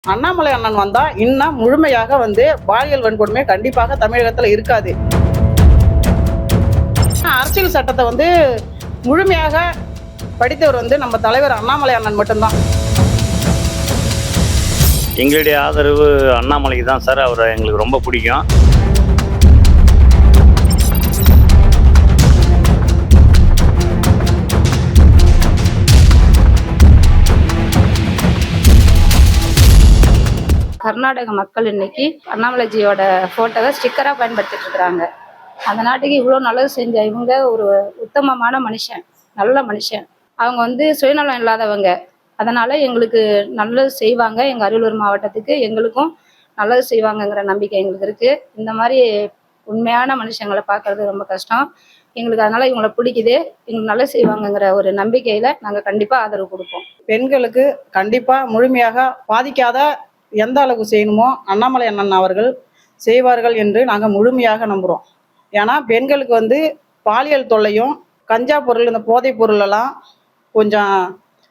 அண்ணாமலை அண்ணன் வந்தா இன்னும் முழுமையாக பாலியல் வன்கொடுமை கண்டிப்பாக தமிழகத்துல இருக்காது. அரசியல் சட்டத்தை முழுமையாக படித்தவர் நம்ம தலைவர் அண்ணாமலை அண்ணன் மட்டும்தான். எங்களுடைய ஆதரவு அண்ணாமலைக்கு தான் சார். அவரை எங்களுக்கு ரொம்ப பிடிக்கும். கர்நாடக மக்கள் இன்னைக்கு அண்ணாமலைஜியோட போட்டோவை ஸ்டிக்கரா பயன்படுத்திட்டு இருக்கிறாங்க. அந்த நாட்டுக்கு இவ்வளவு நல்லது செஞ்ச இவங்க ஒரு உத்தமமான மனுஷன், நல்ல மனுஷன். அவங்க சுயநலம் இல்லாதவங்க. அதனால எங்களுக்கு நல்லது செய்வாங்க. எங்க அரியலூர் மாவட்டத்துக்கு எங்களுக்கும் நல்லது செய்வாங்கங்கிற நம்பிக்கை எங்களுக்கு இருக்கு. இந்த மாதிரி உண்மையான மனுஷங்களை பார்க்கறது ரொம்ப கஷ்டம் எங்களுக்கு. அதனால இவங்களை பிடிக்குது. எங்களுக்கு நல்லது செய்வாங்கங்கிற ஒரு நம்பிக்கையில நாங்க கண்டிப்பா ஆதரவு கொடுப்போம். பெண்களுக்கு கண்டிப்பா முழுமையாக பாதிக்காத எந்த அளவுக்கு செய்யணுமோ அண்ணாமலை அண்ணன் அவர்கள் செய்வார்கள் என்று நாங்கள் முழுமையாக நம்புகிறோம். ஏன்னா பெண்களுக்கு பாலியல் தொல்லையும் கஞ்சா பொருள் இந்த போதைப் பொருள் எல்லாம் கொஞ்சம்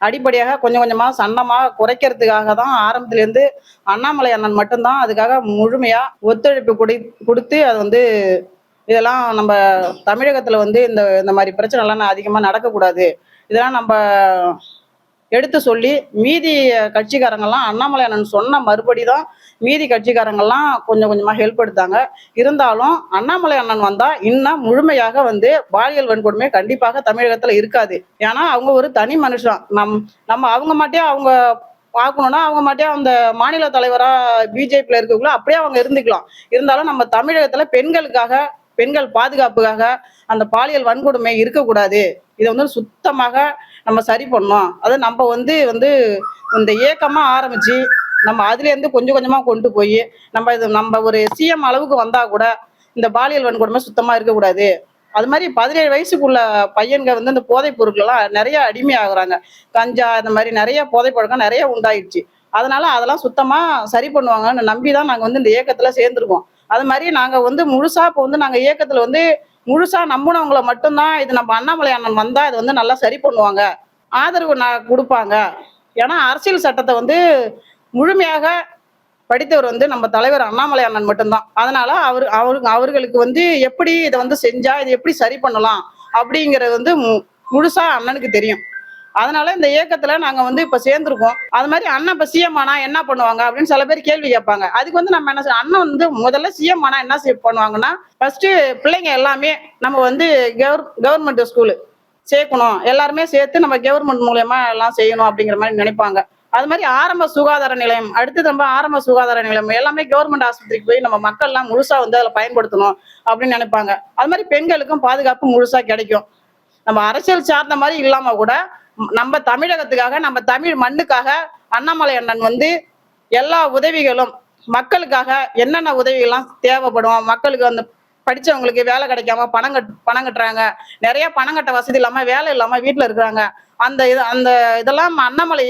அடிப்படையாக கொஞ்சம் கொஞ்சமாக சன்னமாக குறைக்கிறதுக்காக தான் ஆரம்பத்துலேருந்து அண்ணாமலை அண்ணன் மட்டும்தான் அதுக்காக முழுமையாக ஒத்துழைப்பு கொடுத்து அது இதெல்லாம் நம்ம தமிழகத்தில் இந்த மாதிரி பிரச்சனைலாம் அதிகமாக நடக்கக்கூடாது, இதெல்லாம் நம்ம எடுத்து சொல்லி மீதி கட்சிக்காரங்கள்லாம் அண்ணாமலை அண்ணன் சொன்ன மறுபடி தான் மீதி கட்சிக்காரங்கள்லாம் கொஞ்சம் கொஞ்சமாக ஹெல்ப் எடுத்தாங்க. இருந்தாலும் அண்ணாமலை அண்ணன் வந்தால் இன்னும் முழுமையாக பாலியல் வன்கொடுமை கண்டிப்பாக தமிழகத்தில் இருக்காது. ஏன்னா அவங்க ஒரு தனி மனுஷன். நம்ம அவங்க மட்டும் அவங்க பார்க்கணுன்னா அவங்க மட்டும் அந்த மாநில தலைவராக பிஜேபியில் இருக்கக்குள்ள அப்படியே அவங்க இருந்துக்கலாம். இருந்தாலும் நம்ம தமிழகத்தில் பெண்கள் பாதுகாப்புக்காக அந்த பாலியல் வன்கொடுமை இருக்கக்கூடாது. இதை சுத்தமாக நம்ம சரி பண்ணோம். அது நம்ம இந்த இயக்கமா ஆரம்பிச்சு நம்ம அதுலேருந்து கொஞ்சம் கொஞ்சமா கொண்டு போய் நம்ம ஒரு சிஎம் அளவுக்கு வந்தா கூட இந்த பாலியல் வன்கொடுமை சுத்தமா இருக்கக்கூடாது. அது மாதிரி 17 வயசுக்குள்ள பையன்க இந்த போதைப் பொருட்கள்லாம் நிறைய அடிமையாகிறாங்க. கஞ்சா இந்த மாதிரி நிறைய போதைப் பழக்கம் நிறைய உண்டாயிடுச்சு. அதெல்லாம் சுத்தமா சரி பண்ணுவாங்கன்னு நம்பிதான் நாங்க இந்த இயக்கத்துல சேர்ந்துருக்கோம். அது மாதிரி நாங்க முழுசா இப்போ நாங்க இயக்கத்துல முழுசா நம்பினவங்களை மட்டும்தான் இது நம்ம அண்ணாமலை அண்ணன் வந்தா இது நல்லா சரி பண்ணுவாங்க, ஆதரவு கொடுப்பாங்க. ஏன்னா அரசியல் சட்டத்தை முழுமையாக படித்தவர் நம்ம தலைவர் அண்ணாமலை அண்ணன் மட்டும்தான். அதனால அவர்களுக்கு எப்படி இதை செஞ்சா இது எப்படி சரி பண்ணலாம் அப்படிங்கிறது முழுசா அண்ணனுக்கு தெரியும். அதனால இந்த இயக்கத்துல நாங்க இப்ப சேர்ந்திருக்கோம். அது மாதிரி அண்ணன் இப்ப சிஎம் ஆனா என்ன பண்ணுவாங்க அப்படின்னு சில பேர் கேள்வி கேட்பாங்க. அதுக்கு நம்ம என்ன அண்ணன் முதல்ல சிஎம் ஆனா என்ன பண்ணுவாங்கன்னா, ஃபர்ஸ்ட் பிள்ளைங்க எல்லாமே நம்ம கவர்மெண்ட் ஸ்கூலு சேர்க்கணும், எல்லாருமே சேர்த்து நம்ம கவர்மெண்ட் மூலியமா எல்லாம் செய்யணும் அப்படிங்கிற மாதிரி நினைப்பாங்க. அது மாதிரி ஆரம்ப சுகாதார நிலையம், அடுத்து நம்ம ஆரம்ப சுகாதார நிலையம் எல்லாமே கவர்மெண்ட் ஆஸ்பத்திரிக்கு போய் நம்ம மக்கள் எல்லாம் முழுசா அதில் பயன்படுத்தணும் அப்படின்னு நினைப்பாங்க. அது மாதிரி பெண்களுக்கும் பாதுகாப்பு முழுசா கிடைக்கும். நம்ம அரசியல் சார்ந்த மாதிரி இல்லாம கூட நம்ம தமிழகத்துக்காக நம்ம தமிழ் மண்ணுக்காக அண்ணாமலை அண்ணன் எல்லா உதவிகளும் மக்களுக்காக என்னென்ன உதவிகள்லாம் தேவைப்படும், மக்களுக்கு படிச்சவங்களுக்கு வேலை கிடைக்காம பணம் கட்டுறாங்க, நிறைய பணம் கட்ட வசதி இல்லாம வேலை இல்லாம வீட்டுல இருக்கிறாங்க. அந்த இதெல்லாம் அண்ணாமலை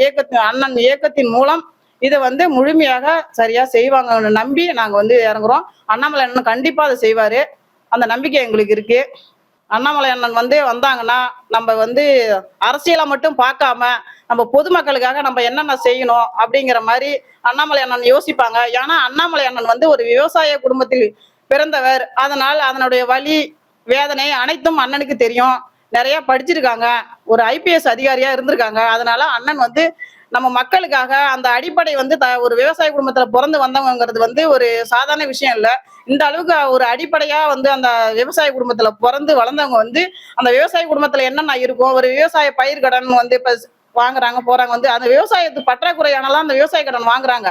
அண்ணன் இயக்கத்தின் மூலம் இதை முழுமையாக சரியா செய்வாங்கன்னு நம்பி நாங்க இறங்குறோம். அண்ணாமலை அண்ணன் கண்டிப்பா அதை செய்வாரு, அந்த நம்பிக்கை எங்களுக்கு இருக்கு. அண்ணாமலை அண்ணன் வந்தாங்கன்னா நம்ம அரசியலை மட்டும் பார்க்காம நம்ம பொதுமக்களுக்காக நம்ம என்னென்ன செய்யணும் அப்படிங்கிற மாதிரி அண்ணாமலை அண்ணன் யோசிப்பாங்க. ஏன்னா அண்ணாமலை அண்ணன் ஒரு விவசாய குடும்பத்தில் பிறந்தவர். அதனால் அதனுடைய வலி வேதனை அனைத்தும் அண்ணனுக்கு தெரியும். நிறைய படிச்சிருக்காங்க, ஒரு ஐபிஎஸ் அதிகாரியா இருந்திருக்காங்க. அதனால அண்ணன் நம்ம மக்களுக்காக அந்த அடிப்படை ஒரு விவசாய குடும்பத்துல பிறந்து வந்தவங்கிறது ஒரு சாதாரண விஷயம் இல்லை. இந்த அளவுக்கு ஒரு அடிப்படையா அந்த விவசாய குடும்பத்துல பிறந்து வளர்ந்தவங்க அந்த விவசாய குடும்பத்துல என்னென்ன இருக்கும், ஒரு விவசாய பயிர் கடன் இப்ப வாங்குறாங்க போறாங்க, அந்த விவசாயத்து பற்றாக்குறையானலாம் அந்த விவசாய கடன் வாங்குறாங்க.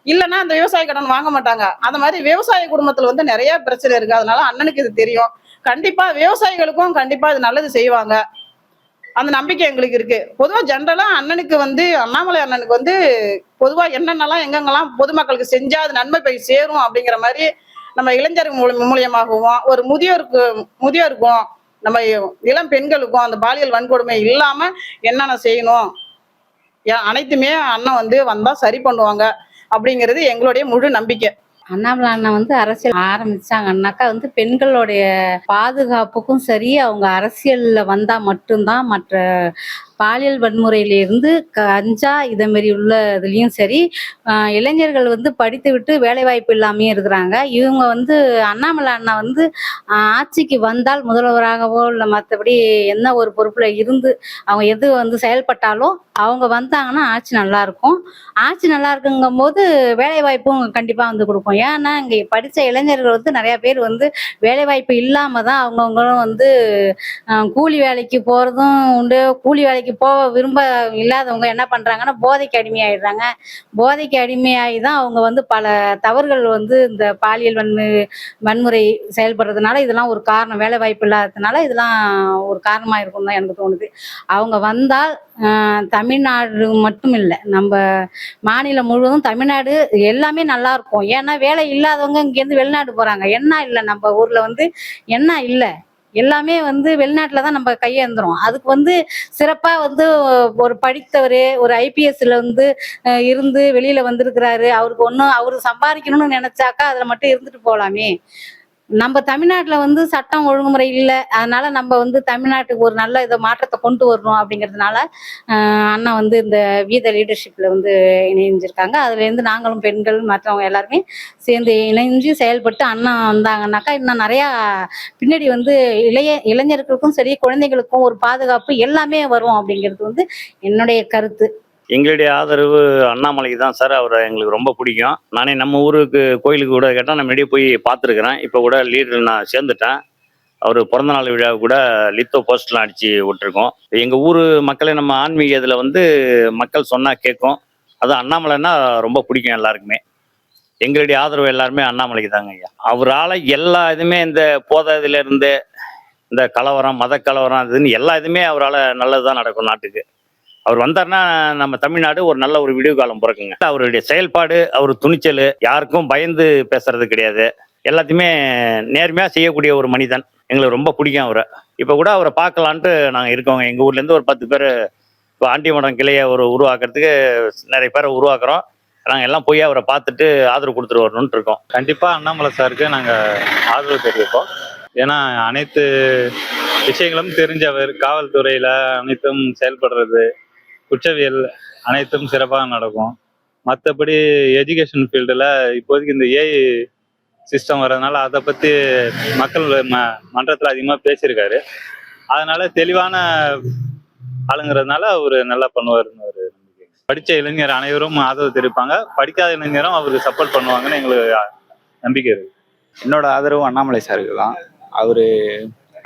இல்லைன்னா அந்த விவசாய கடன் வாங்க மாட்டாங்க. அந்த மாதிரி விவசாய குடும்பத்துல நிறைய பிரச்சனை இருக்கு. அதனால அண்ணனுக்கு இது தெரியும். கண்டிப்பா விவசாயிகளுக்கும் கண்டிப்பா இது நல்லது செய்வாங்க, அந்த நம்பிக்கை எங்களுக்கு இருக்கு. பொதுவா ஜென்ரலா அண்ணனுக்கு அண்ணாமலை அண்ணனுக்கு பொதுவா என்னென்னலாம் எங்கெங்கெல்லாம் பொதுமக்களுக்கு செஞ்சா அது நன்மை போய் சேரும் அப்படிங்கிற மாதிரி நம்ம இளைஞர்கள் மூலியமாகவும் ஒரு முதியோருக்கும் நம்ம இளம் பெண்களுக்கும் அந்த பாலியல் வன்கொடுமை இல்லாம என்னென்ன செய்யணும் அனைத்துமே அண்ணன் வந்தா சரி பண்ணுவாங்க அப்படிங்கிறது எங்களுடைய முழு நம்பிக்கை. அண்ணாமலை அண்ணன் அரசியல் ஆரம்பிச்சாங்கன்னாக்கா பெண்களுடைய பாதுகாப்புக்கும் சரி, அவங்க அரசியல்ல வந்தா மட்டும்தான் மற்ற பாலியல் வன்முறையிலிருந்து கஞ்சா இதை மாரி உள்ள இதுலேயும் சரி, இளைஞர்கள் வந்து படித்து விட்டு வேலைவாய்ப்பு இல்லாமையும் இருக்கிறாங்க. இவங்க வந்து அண்ணாமலை அண்ணா வந்து ஆட்சிக்கு வந்தால் முதல்வராகவோ இல்லை மற்றபடி என்ன ஒரு பொறுப்பில் இருந்து அவங்க எது வந்து செயல்பட்டாலும் அவங்க வந்தாங்கன்னா ஆட்சி நல்லா இருக்கும். ஆட்சி நல்லா இருக்குங்கும்போது வேலைவாய்ப்பும் கண்டிப்பாக வந்து கொடுப்போம். ஏன்னா இங்கே படித்த இளைஞர்கள் வந்து நிறையா பேர் வந்து வேலைவாய்ப்பு இல்லாமல் தான் அவங்கவுங்களும் வந்து கூலி வேலைக்கு போகிறதும் உண்டு. கூலி வேலைக்கு போக விரும்ப இல்லாதவங்க என்ன பண்ணுறாங்கன்னா போதைக்கு அடிமையாயிடுறாங்க. போதைக்கு அடிமையாகி தான் அவங்க வந்து பல தவறுகள் வந்து இந்த பாலியல் வன்முறை செயல்படுறதுனால இதெல்லாம் ஒரு காரணம். வேலைவாய்ப்பு இல்லாததுனால இதெல்லாம் ஒரு காரணமாக இருக்கும்னு தான் எனக்கு தோணுது. அவங்க வந்தால் தமிழ்நாடு மட்டும் இல்லை, நம்ம மாநிலம் முழுவதும் தமிழ்நாடு எல்லாமே நல்லா இருக்கும். ஏன்னா வேலை இல்லாதவங்க இங்கேருந்து வெளிநாடு போகிறாங்க. என்ன இல்லை, நம்ம ஊரில் வந்து என்ன இல்லை, எல்லாமே வந்து வெளிநாட்டில் தான் நம்ம கையேந்துறோம். அதுக்கு வந்து சிறப்பாக வந்து ஒரு படித்தவர் ஒரு ஐபிஎஸ்ல வந்து இருந்து வெளியில் வந்திருக்கிறாரு. அவருக்கு ஒன்றும் அவர் சம்பாதிக்கணும்னு நினச்சாக்கா அதில் மட்டும் இருந்துட்டு போகலாமே. நம்ம தமிழ்நாட்டில் வந்து சட்டம் ஒழுங்குமுறை இல்லை, அதனால நம்ம வந்து தமிழ்நாட்டுக்கு ஒரு நல்ல இதை மாற்றத்தை கொண்டு வரணும் அப்படிங்கிறதுனால அண்ணா வந்து இந்த வீத லீடர்ஷிப்பில் வந்து இணைஞ்சிருக்காங்க. அதுலேருந்து நாங்களும் பெண்கள் மற்றவங்க எல்லாருமே சேர்ந்து இணைஞ்சு செயல்பட்டு அண்ணா வந்தாங்கன்னாக்கா இன்னும் நிறையா பின்னாடி வந்து இளைஞர்களுக்கும் சரி குழந்தைகளுக்கும் ஒரு பாதுகாப்பு எல்லாமே வரும் அப்படிங்கிறது வந்து என்னுடைய கருத்து. எங்களுடைய ஆதரவு அண்ணாமலைக்கு தான் சார். அவரை எங்களுக்கு ரொம்ப பிடிக்கும். நானே நம்ம ஊருக்கு கோயிலுக்கு கூட கேட்டால் நான் முன்னாடியே போய் பார்த்துருக்குறேன். இப்போ கூட லீடர் நான் சேர்ந்துட்டேன். அவர் பிறந்தநாள் விழாவுக்கு கூட லித்தோ போஸ்ட்லாம் அடித்து விட்டுருக்கோம். எங்கள் ஊர் மக்களே நம்ம ஆன்மீக இதில் வந்து மக்கள் சொன்னால் கேட்கும். அது அண்ணாமலைன்னா ரொம்ப பிடிக்கும் எல்லாருக்குமே. எங்களுடைய ஆதரவு எல்லாருமே அண்ணாமலைக்கு தாங்க ஐயா. அவரால் எல்லா இதுவுமே இந்த போதை இதிலேருந்து இந்த கலவரம் மத கலவரம் இதுன்னு எல்லா இதுவுமே அவரால் நல்லது தான் நடக்கும் நாட்டுக்கு. அவர் வந்தார்னா நம்ம தமிழ்நாடு ஒரு நல்ல ஒரு விடிவு காலம் பிறக்குங்க. அவருடைய செயல்பாடு, அவர் துணிச்சல், யாருக்கும் பயந்து பேசுறது கிடையாது. எல்லாத்தையுமே நேர்மையாக செய்யக்கூடிய ஒரு மனிதன். எங்களுக்கு ரொம்ப பிடிக்கும் அவரை. இப்போ கூட அவரை பார்க்கலான்ட்டு நாங்கள் இருக்கோங்க. எங்கள் ஊர்லேருந்து ஒரு 10 பேர் இப்போ ஆண்டிமடம் கிளையை உருவாக்குறதுக்கு நிறைய பேரை உருவாக்குறோம். நாங்கள் எல்லாம் போய் அவரை பார்த்துட்டு ஆதரவு கொடுத்துட்டு வரணுன்ட்டு இருக்கோம். கண்டிப்பாக அண்ணாமலை சாருக்கு நாங்கள் ஆதரவு தெரிவிப்போம். ஏன்னா அனைத்து விஷயங்களும் தெரிஞ்சவர். காவல்துறையில் அனைத்தும் செயல்படுறது, குற்றவியல் அனைத்தும் சிறப்பாக நடக்கும். மற்றபடி எஜுகேஷன் ஃபீல்டில் இப்போதைக்கு இந்த ஏஐ சிஸ்டம் வர்றதுனால அதை பற்றி மக்கள் மன்றத்தில் அதிகமாக பேசியிருக்காரு. அதனால தெளிவான ஆளுங்கிறதுனால அவர் நல்லா பண்ணுவாருன்னு ஒரு நம்பிக்கை. படித்த இளைஞர் அனைவரும் ஆதரவு தெரிவிப்பாங்க. படிக்காத இளைஞரும் அவருக்கு சப்போர்ட் பண்ணுவாங்கன்னு எங்களுக்கு நம்பிக்கை இருக்கு. என்னோட ஆதரவு அண்ணாமலை சாருக்கு தான். அவர்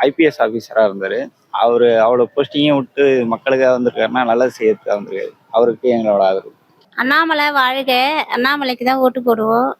ஐபிஎஸ் ஆஃபீஸராக இருந்தார். அவர் அவ்வளோ போஸ்டிங்கையும் விட்டு மக்களுக்காக வந்திருக்காருன்னா நல்லது செய்யறதுக்காக வந்திருக்காரு. அவருக்கு எங்களோட ஆதரவு. அண்ணாமலை வாழ்க. அண்ணாமலைக்கு தான் ஓட்டு போடுவோம்.